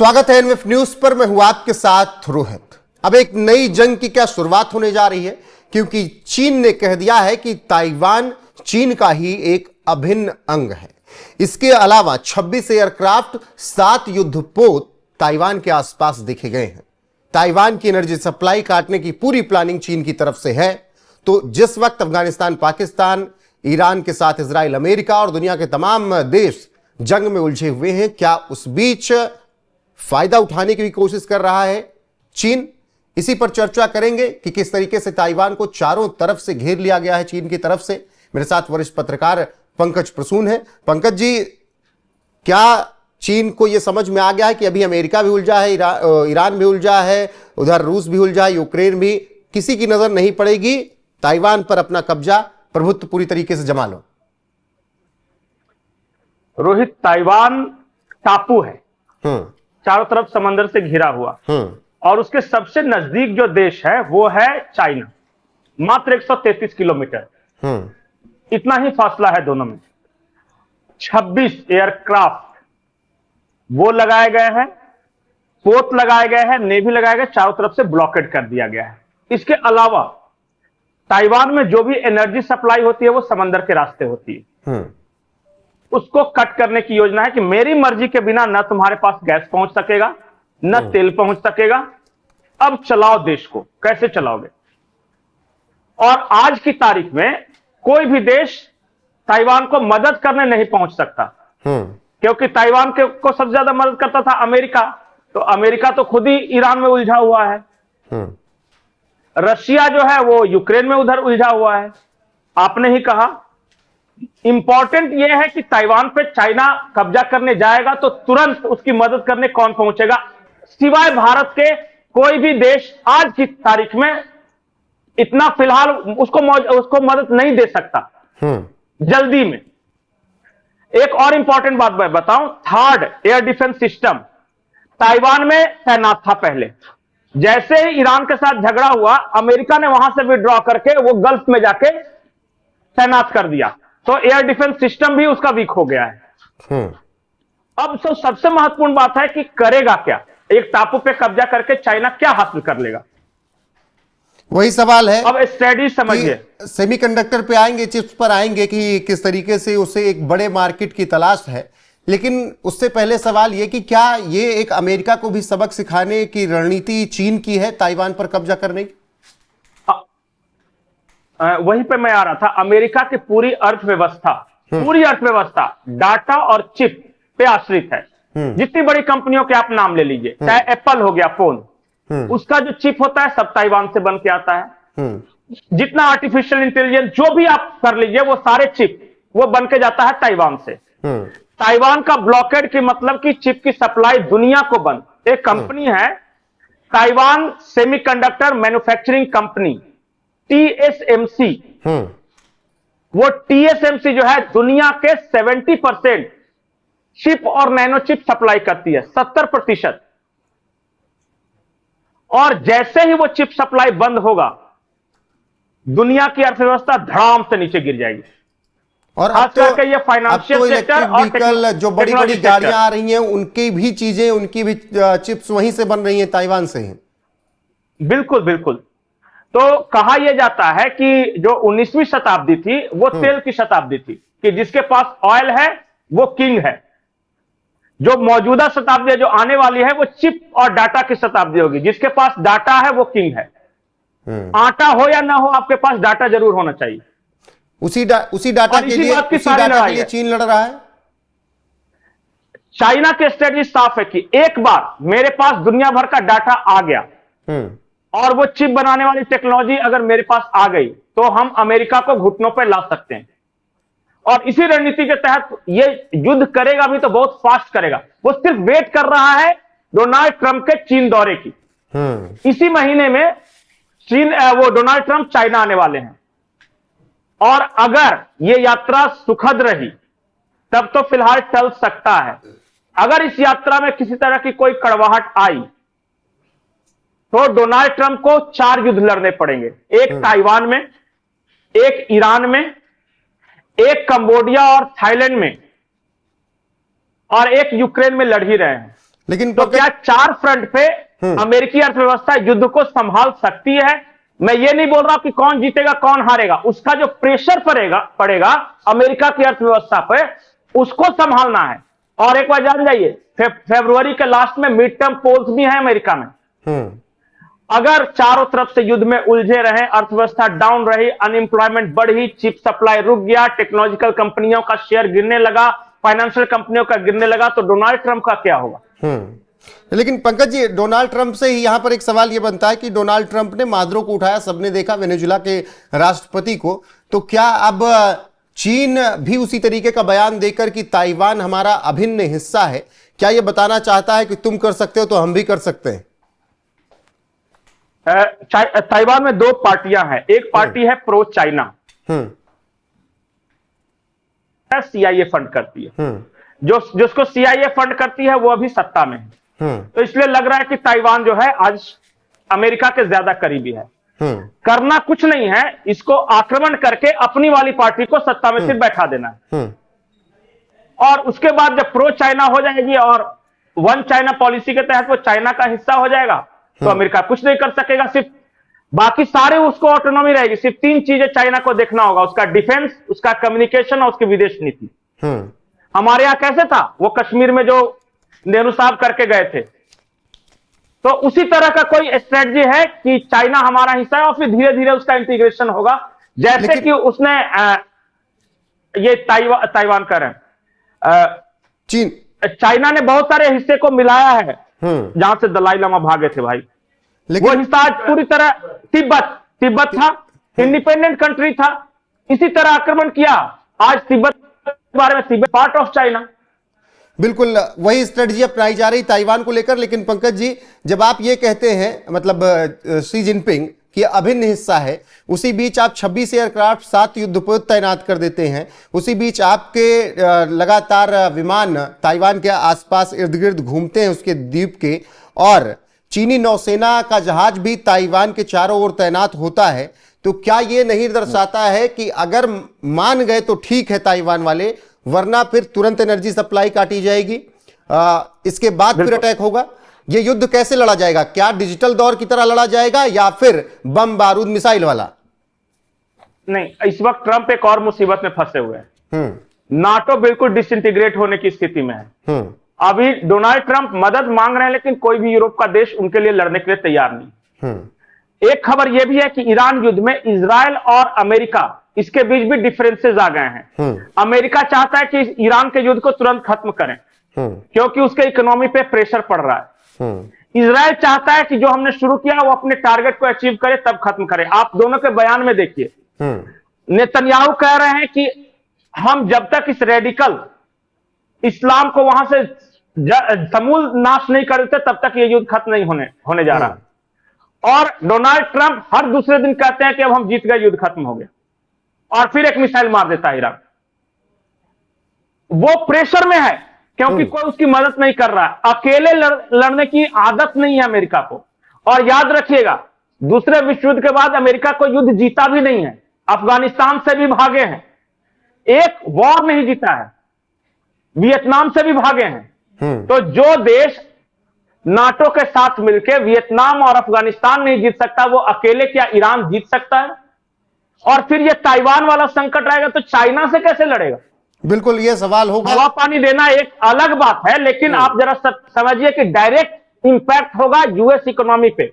स्वागत है एनवीएफ न्यूज पर। मैं हूं आपके साथ रोहित। अब एक नई जंग की क्या शुरुआत होने जा रही है, क्योंकि चीन ने कह दिया है कि ताइवान चीन का ही एक अभिन्न अंग है। इसके अलावा 26 एयरक्राफ्ट, 7 युद्धपोत ताइवान के आसपास देखे गए हैं। ताइवान की एनर्जी सप्लाई काटने की पूरी प्लानिंग चीन की तरफ से है। तो जिस वक्त अफगानिस्तान, पाकिस्तान, ईरान के साथ इजराइल, अमेरिका और दुनिया के तमाम देश जंग में उलझे हुए हैं, क्या उस बीच फायदा उठाने की भी कोशिश कर रहा है चीन? इसी पर चर्चा करेंगे कि किस तरीके से ताइवान को चारों तरफ से घेर लिया गया है चीन की तरफ से। मेरे साथ वरिष्ठ पत्रकार पंकज प्रसून है। पंकज जी, क्या चीन को यह समझ में आ गया है कि अभी अमेरिका भी उलझा है, ईरान भी उलझा है, उधर रूस भी उलझा है, यूक्रेन भी, किसी की नजर नहीं पड़ेगी, ताइवान पर अपना कब्जा, प्रभुत्व पूरी तरीके से जमा लो? रोहित, ताइवान टापू है, चारों तरफ समंदर से घिरा हुआ, और उसके सबसे नजदीक जो देश है वो है चाइना, मात्र 133 किलोमीटर। इतना ही फासला है दोनों में। 26 एयरक्राफ्ट वो लगाए गए हैं, पोत लगाए गए हैं, नेवी लगाए गए, चारों तरफ से ब्लॉकेड कर दिया गया है। इसके अलावा ताइवान में जो भी एनर्जी सप्लाई होती है वो समंदर के रास्ते होती है। उसको कट करने की योजना है कि मेरी मर्जी के बिना न तुम्हारे पास गैस पहुंच सकेगा, न तेल पहुंच सकेगा। अब चलाओ देश को, कैसे चलाओगे? और आज की तारीख में कोई भी देश ताइवान को मदद करने नहीं पहुंच सकता, क्योंकि ताइवान को सबसे ज्यादा मदद करता था अमेरिका। तो अमेरिका तो खुद ही ईरान में उलझा हुआ है। रशिया जो है वो यूक्रेन में उधर उलझा हुआ है। आपने ही कहा, इंपॉर्टेंट यह है कि ताइवान पे चाइना कब्जा करने जाएगा तो तुरंत उसकी मदद करने कौन पहुंचेगा? सिवाय भारत के कोई भी देश आज की तारीख में इतना फिलहाल उसको मदद नहीं दे सकता जल्दी में। एक और इंपॉर्टेंट बात मैं बताऊं, 3rd air defence system Taiwan में तैनात था पहले। जैसे ही ईरान के साथ झगड़ा हुआ, अमेरिका ने वहां से विड्रॉ करके वो गल्फ में जाके तैनात कर दिया, तो एयर डिफेंस सिस्टम भी उसका वीक हो गया है। अब तो सबसे महत्वपूर्ण बात है कि करेगा क्या? एक टापू पे कब्जा करके चाइना क्या हासिल कर लेगा? वही सवाल है। अब स्ट्रेटजी समझिए। सेमीकंडक्टर पे आएंगे, चिप्स पर आएंगे कि किस तरीके से उसे एक बड़े मार्केट की तलाश है, लेकिन उससे पहले सवाल यह कि क्या ये एक अमेरिका को भी सबक सिखाने की रणनीति चीन की है ताइवान पर कब्जा करने की? वहीं पे मैं आ रहा था। अमेरिका की पूरी अर्थव्यवस्था डाटा और चिप पे आश्रित है। जितनी बड़ी कंपनियों के आप नाम ले लीजिए, चाहे एप्पल हो गया फोन, उसका जो चिप होता है सब ताइवान से बन के आता है। जितना आर्टिफिशियल इंटेलिजेंस जो भी आप कर लीजिए, वो सारे चिप वो बन के जाता है ताइवान से। ताइवान का ब्लॉकेड की मतलब कि चिप की सप्लाई दुनिया को बंद। एक कंपनी है Taiwan semiconductor manufacturing company, TSMC। वो TSMC जो है दुनिया के 70% चिप और नैनो चिप सप्लाई करती है, 70%। और जैसे ही वो चिप सप्लाई बंद होगा, दुनिया की अर्थव्यवस्था धड़ाम से नीचे गिर जाएगी। और खास करके ये फाइनेंशियल सेक्टर और जो बड़ी बड़ी गाड़ियां आ रही हैं, उनकी भी चीजें, उनकी भी चिप्स वहीं से बन रही हैं, ताइवान से हैं। बिल्कुल बिल्कुल। तो कहा यह जाता है कि जो 19वीं शताब्दी थी वो तेल की शताब्दी थी, कि जिसके पास ऑयल है वो किंग है। जो मौजूदा शताब्दी जो आने वाली है वो चिप और डाटा की शताब्दी होगी। जिसके पास डाटा है वो किंग है। आटा हो या ना हो, आपके पास डाटा जरूर होना चाहिए। उसी डाटा के लिए चीन लड़ रहा है। चाइना की स्ट्रेटजी साफ है कि एक बार मेरे पास दुनिया भर का डाटा आ गया और वो चिप बनाने वाली टेक्नोलॉजी अगर मेरे पास आ गई तो हम अमेरिका को घुटनों पर ला सकते हैं। और इसी रणनीति के तहत ये युद्ध करेगा भी तो बहुत फास्ट करेगा। वो सिर्फ वेट कर रहा है डोनाल्ड ट्रंप के चीन दौरे की। इसी महीने में वो डोनाल्ड ट्रंप चाइना आने वाले हैं, और अगर ये यात्रा सुखद रही तब तो फिलहाल टल सकता है। अगर इस यात्रा में किसी तरह की कोई कड़वाहट आई तो डोनाल्ड ट्रंप को 4 युद्ध लड़ने पड़ेंगे। एक ताइवान में, एक ईरान में, एक कंबोडिया और थाईलैंड में, और एक यूक्रेन में लड़ ही रहे हैं। लेकिन तो क्या 4 फ्रंट पे अमेरिकी अर्थव्यवस्था युद्ध को संभाल सकती है? मैं ये नहीं बोल रहा कि कौन जीतेगा कौन हारेगा, उसका जो प्रेशर पड़ेगा अमेरिका की अर्थव्यवस्था पे, उसको संभालना है। और एक बार जान जाइए, फरवरी के लास्ट में मिड टर्म पोल्स भी हैं अमेरिका में। अगर चारों तरफ से युद्ध में उलझे रहे, अर्थव्यवस्था डाउन रही, अनएम्प्लॉयमेंट बढ़ी, चिप सप्लाई रुक गया, टेक्नोलॉजिकल कंपनियों का शेयर गिरने लगा, फाइनेंशियल कंपनियों का गिरने लगा, तो डोनाल्ड ट्रंप का क्या होगा? लेकिन पंकज जी, डोनाल्ड ट्रंप से ही यहां पर एक सवाल यह बनता है कि डोनाल्ड ट्रंप ने मादरो को उठाया, सबने देखा वेनेजुला के राष्ट्रपति को, तो क्या अब चीन भी उसी तरीके का बयान देकर कि ताइवान हमारा अभिन्न हिस्सा है, क्या यह बताना चाहता है कि तुम कर सकते हो तो हम भी कर सकते हैं? ताइवान में 2 पार्टियां हैं। एक पार्टी है प्रो चाइना, CIA फंड करती है, जिसको CIA फंड करती है वो अभी सत्ता में है। तो इसलिए लग रहा है कि ताइवान जो है आज अमेरिका के ज्यादा करीबी है। करना कुछ नहीं है, इसको आक्रमण करके अपनी वाली पार्टी को सत्ता में सिर्फ बैठा देना है। और उसके बाद जब प्रो चाइना हो जाएगी और वन चाइना पॉलिसी के तहत वो चाइना का हिस्सा हो जाएगा, तो अमेरिका कुछ नहीं कर सकेगा। सिर्फ बाकी सारे उसको ऑटोनॉमी रहेगी। सिर्फ 3 चीजें चाइना को देखना होगा, उसका डिफेंस, उसका कम्युनिकेशन और उसकी विदेश नीति। हमारे यहां कैसे था, वो कश्मीर में जो नेहरू साहब करके गए थे, तो उसी तरह का कोई स्ट्रेटजी है कि चाइना हमारा हिस्सा है और फिर धीरे धीरे उसका इंटीग्रेशन होगा, जैसे कि उसने ये ताइवान कर चीन, चाइना ने बहुत सारे हिस्से को मिलाया है जहां से दलाई लामा भागे थे भाई। वो हिस्सा आज पूरी तरह तिब्बत था, इंडिपेंडेंट कंट्री था, इसी तरह आक्रमण किया। आज तिब्बत के बारे में, तिब्बत पार्ट ऑफ चाइना। बिल्कुल वही स्ट्रेटजी अपनाई जा रही ताइवान को लेकर। लेकिन पंकज जी, जब आप ये कहते हैं, मतलब शी जिनपिंग कि अभिन्न हिस्सा है, उसी बीच आप 26 एयरक्राफ्ट 7 युद्धपोत तैनात कर देते हैं, उसी बीच आपके लगातार विमान ताइवान के आसपास इर्द गिर्द घूमते हैं उसके द्वीप के, और चीनी नौसेना का जहाज भी ताइवान के चारों ओर तैनात होता है, तो क्या ये नहीं दर्शाता है कि अगर मान गए तो ठीक है ताइवान वाले, वरना फिर तुरंत एनर्जी सप्लाई काटी जाएगी, इसके बाद फिर अटैक होगा? ये युद्ध कैसे लड़ा जाएगा? क्या डिजिटल दौर की तरह लड़ा जाएगा या फिर बम बारूद मिसाइल वाला? नहीं, इस वक्त ट्रंप एक और मुसीबत में फंसे हुए हैं। नाटो बिल्कुल डिसइंटीग्रेट होने की स्थिति में है। अभी डोनाल्ड ट्रंप मदद मांग रहे हैं, लेकिन कोई भी यूरोप का देश उनके लिए लड़ने के लिए तैयार नहीं। एक खबर यह भी है कि ईरान युद्ध में इजराइल और अमेरिका, इसके बीच भी डिफरेंसेस आ गए हैं। अमेरिका चाहता है कि ईरान के युद्ध को तुरंत खत्म करें, क्योंकि उसके इकोनॉमी पे प्रेशर पड़ रहा है। इजराइल चाहता है कि जो हमने शुरू किया वो अपने टारगेट को अचीव करे तब खत्म करे। आप दोनों के बयान में देखिए, नेतन्याहू कह रहे हैं कि हम जब तक इस रेडिकल इस्लाम को वहां से समूल नाश नहीं करते तब तक ये युद्ध खत्म नहीं होने जा रहा। और डोनाल्ड ट्रंप हर दूसरे दिन कहते हैं कि अब हम जीत गए, युद्ध खत्म हो गया, और फिर एक मिसाइल मार देता है ईरान। वो प्रेशर में है क्योंकि कोई उसकी मदद नहीं कर रहा है। अकेले लड़ने की आदत नहीं है अमेरिका को। और याद रखिएगा, दूसरे विश्व युद्ध के बाद अमेरिका को युद्ध जीता भी नहीं है, अफगानिस्तान से भी भागे हैं, एक वॉर नहीं जीता है, वियतनाम से भी भागे हैं। तो जो देश नाटो के साथ मिलकर वियतनाम और अफगानिस्तान नहीं जीत सकता, वो अकेले क्या ईरान जीत सकता है? और फिर ये ताइवान वाला संकट आएगा तो चाइना से कैसे लड़ेगा? बिल्कुल ये सवाल होगा। हवा पानी देना एक अलग बात है, लेकिन आप जरा समझिए कि डायरेक्ट इंपैक्ट होगा यूएस इकोनॉमी पे।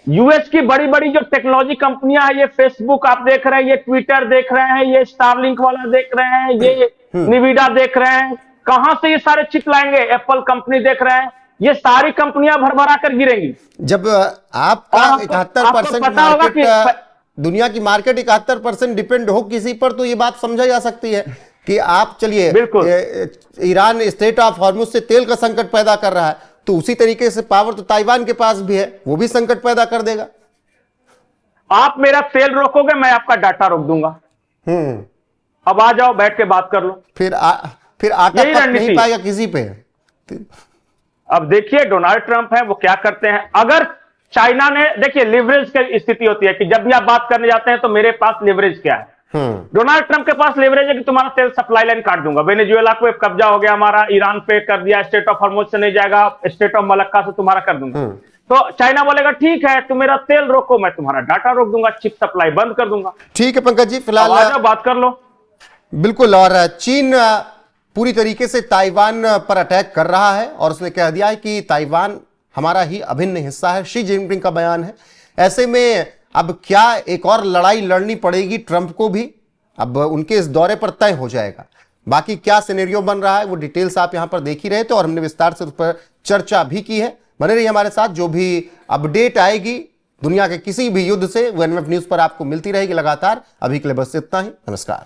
यूएस की बड़ी बड़ी जो टेक्नोलॉजी कंपनियां हैं, ये फेसबुक आप देख रहे हैं, ये ट्विटर देख रहे हैं, ये स्टारलिंक वाला देख रहे हैं, ये निविडा देख रहे हैं, कहां से ये सारे चिप लाएंगे? एप्पल कंपनी देख रहे हैं, ये सारी कंपनियां भरभरा कर गिरेंगी। जब आपका 71% मार्केट, दुनिया की मार्केट 71% डिपेंड हो किसी पर, तो ये बात समझा जा सकती है कि आप चलिए, ईरान स्ट्रेट ऑफ हॉर्मुज से तेल का संकट पैदा कर रहा है, तो उसी तरीके से पावर तो ताइवान के पास भी है, वो भी संकट पैदा कर देगा। आप मेरा तेल रोकोगे, मैं आपका डाटा रोक दूंगा। अब आ जाओ, बैठ के बात कर लो। फिर आटा पक नहीं पाएगा किसी पे। अब देखिए डोनाल्ड ट्रंप है, वो क्या करते हैं। अगर चाइना ने, देखिए लिवरेज की स्थिति होती है कि जब भी आप बात करने जाते हैं तो मेरे पास लिवरेज क्या है। डोनाल्ड ट्रंप के पास लेवरेज है कि तुम्हारा तेल सप्लाई लाइन काट दूंगा, वेनेजुएला को कब्जा हो गया हमारा, ईरान पे कर दिया, स्टेट ऑफ हॉर्मुज से नहीं जाएगा, स्टेट ऑफ मलक्का से तुम्हारा कर दूंगा। तो चाइना बोलेगा ठीक है तुम मेरा तेल रोको, मैं तुम्हारा डाटा रोक दूंगा, चिप सप्लाई बंद कर दूंगा। ठीक है पंकज जी, फिलहाल बात कर लो। बिल्कुल। और चीन पूरी तरीके से ताइवान पर अटैक कर रहा है और उसने कह दिया है कि ताइवान हमारा ही अभिन्न हिस्सा है। शी जिनपिंग का बयान है। ऐसे में अब क्या एक और लड़ाई लड़नी पड़ेगी ट्रंप को भी, अब उनके इस दौरे पर तय हो जाएगा। बाकी क्या सिनेरियो बन रहा है वो डिटेल्स आप यहां पर देख ही रहे थे और हमने विस्तार से उस पर चर्चा भी की है। बने रहिए हमारे साथ, जो भी अपडेट आएगी दुनिया के किसी भी युद्ध से वो एनएमएफ न्यूज पर आपको मिलती रहेगी लगातार। अभी के लिए बस इतना ही, नमस्कार।